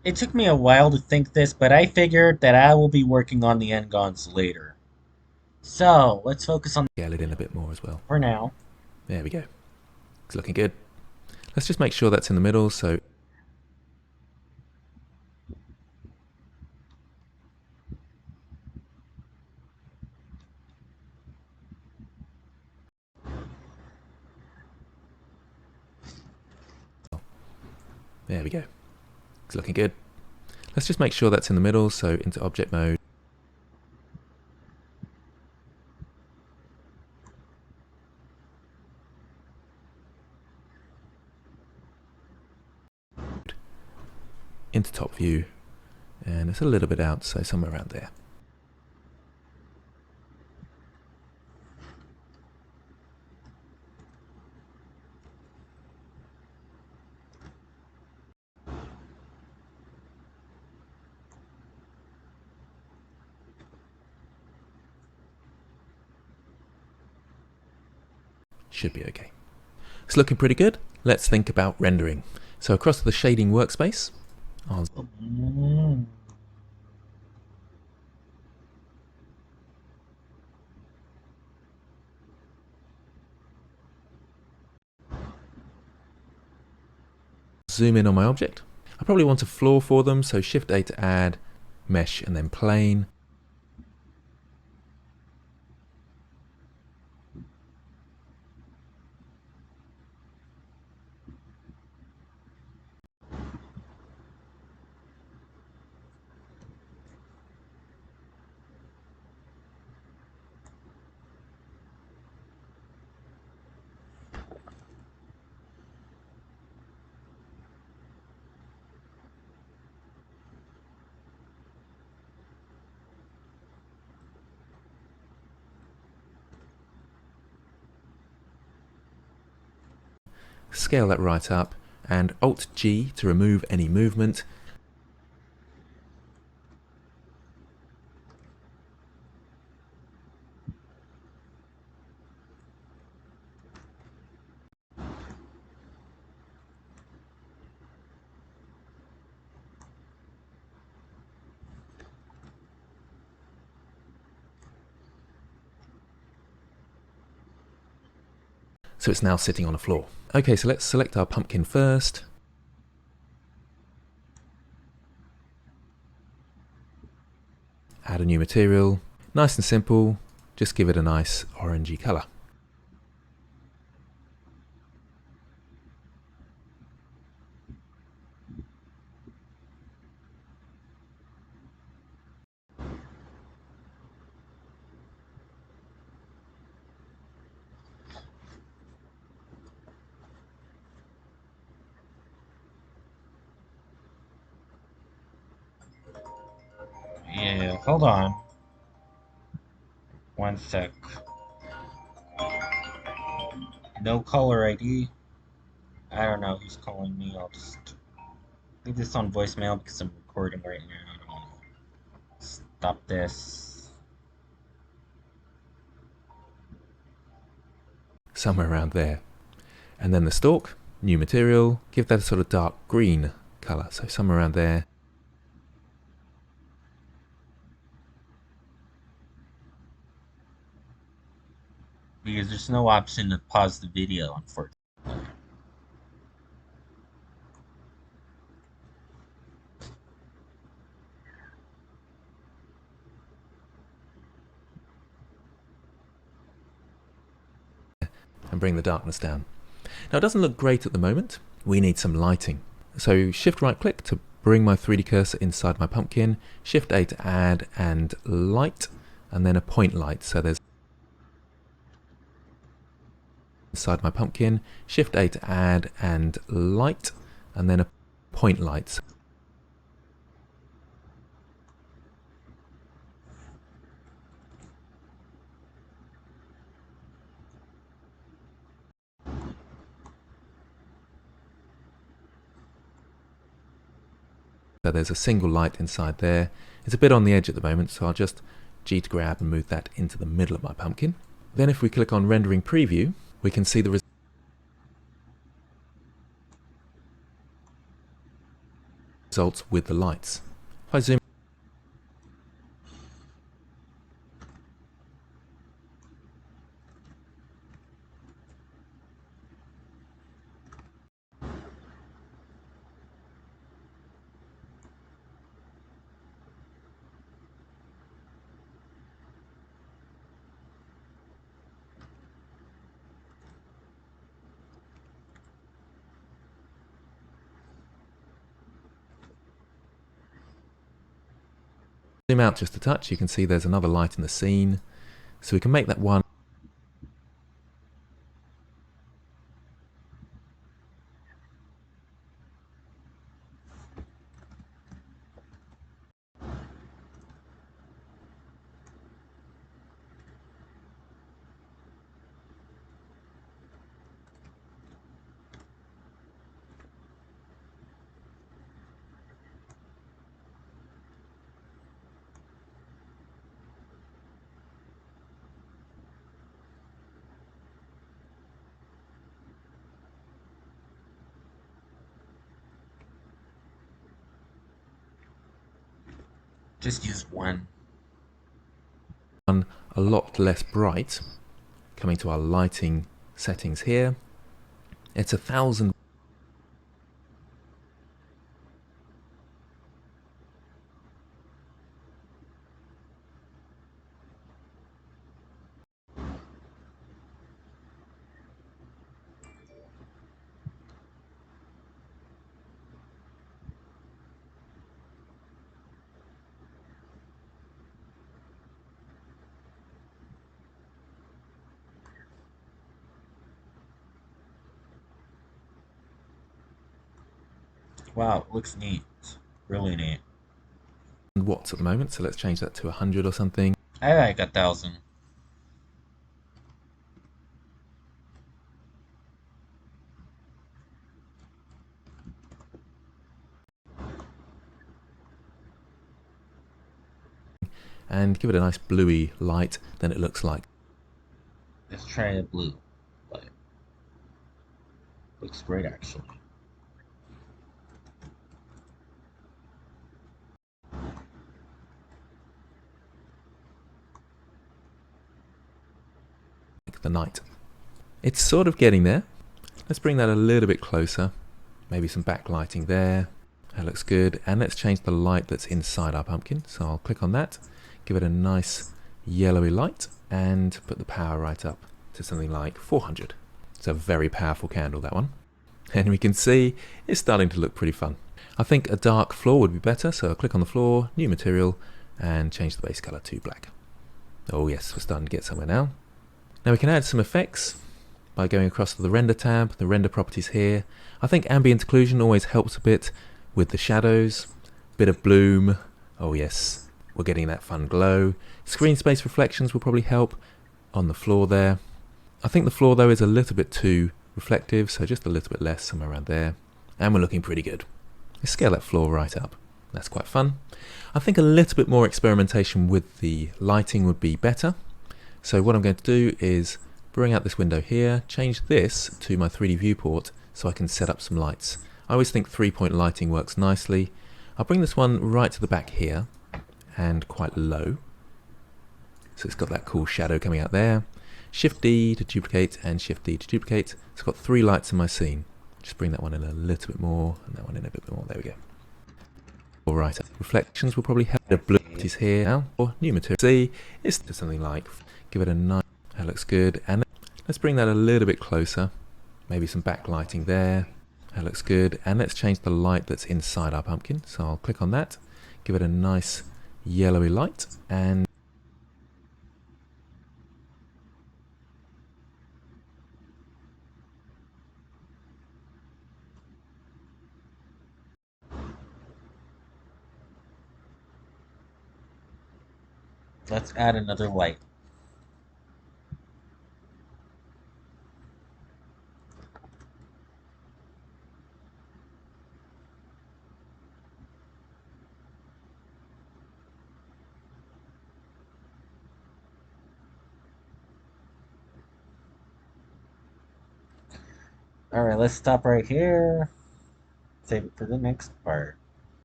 It took me a while to think this, but I figured that I will be working on the Engons later. So, let's focus on Scale it in a bit more as well. for now. There we go. It's looking good. Let's just make sure that's in the middle, so there we go. It's looking good. Let's just make sure that's in the middle, so into object mode. Into top view, and it's a little bit out, so somewhere around there. Should be okay. It's looking pretty good. Let's think about rendering. So across the shading workspace, I'll zoom in on my object. I probably want a floor for them, so Shift A to add, mesh, and then plane. Scale that right up, and Alt G to remove any movement. So it's now sitting on a floor. Okay, so let's select our pumpkin first. Add a new material. Nice and simple. Just give it a nice orangey colour. Yeah, hold on. One sec. No caller ID. I don't know who's calling me. I'll just leave this on voicemail because I'm recording right now. I don't want to stop this. Somewhere around there. And then the stalk, new material, give that a sort of dark green colour, so somewhere around there. Because there's no option to pause the video, unfortunately. And bring the darkness down. Now it doesn't look great at the moment. We need some lighting. So Shift right click to bring my 3D cursor inside my pumpkin, Shift A to add and light, and then a point light. So there's inside my pumpkin, Shift A to add and light, and then a point light. So there's a single light inside there. It's a bit on the edge at the moment, so I'll just G to grab and move that into the middle of my pumpkin. Then if we click on rendering preview, we can see the results with the lights. If I zoom, zoom out just a touch, you can see there's another light in the scene. So we can make that one. Just use one. A lot less bright. Coming to our lighting settings here, it's 1000. Wow, it looks neat. Really neat. Watts at the moment, so let's change that to 100 or something. I like 1,000. And give it a nice bluey light, then it looks like. Let's try a blue light. Looks great, actually. The night. It's sort of getting there. Let's bring that a little bit closer. Maybe some backlighting there. That looks good. And let's change the light that's inside our pumpkin. So I'll click on that, give it a nice yellowy light, and put the power right up to something like 400. It's a very powerful candle, that one. And we can see it's starting to look pretty fun. I think a dark floor would be better, so I'll click on the floor, new material, and change the base color to black. Oh yes, we're starting to get somewhere now. Now we can add some effects by going across to the render tab, the render properties here. I think ambient occlusion always helps a bit with the shadows, bit of bloom. Oh yes, we're getting that fun glow. Screen space reflections will probably help on the floor there. I think the floor though is a little bit too reflective, so just a little bit less, somewhere around there. And we're looking pretty good. Let's scale that floor right up. That's quite fun. I think a little bit more experimentation with the lighting would be better. So what I'm going to do is bring out this window here, change this to my 3D viewport so I can set up some lights. I always think 3-point lighting works nicely. I'll bring this one right to the back here and quite low. So it's got that cool shadow coming out there. Shift D to duplicate and Shift D to duplicate. It's got 3 lights in my scene. Just bring that one in a little bit more and that one in a bit more. There we go. Alright, reflections will probably help. The blue is here now, or new material. See, it's something like, give it a nice, that looks good. And let's bring that a little bit closer. Maybe some backlighting there. That looks good. And let's change the light that's inside our pumpkin. So I'll click on that, give it a nice yellowy light, and Let's add another light. Alright, let's stop right here. Save it for the next part.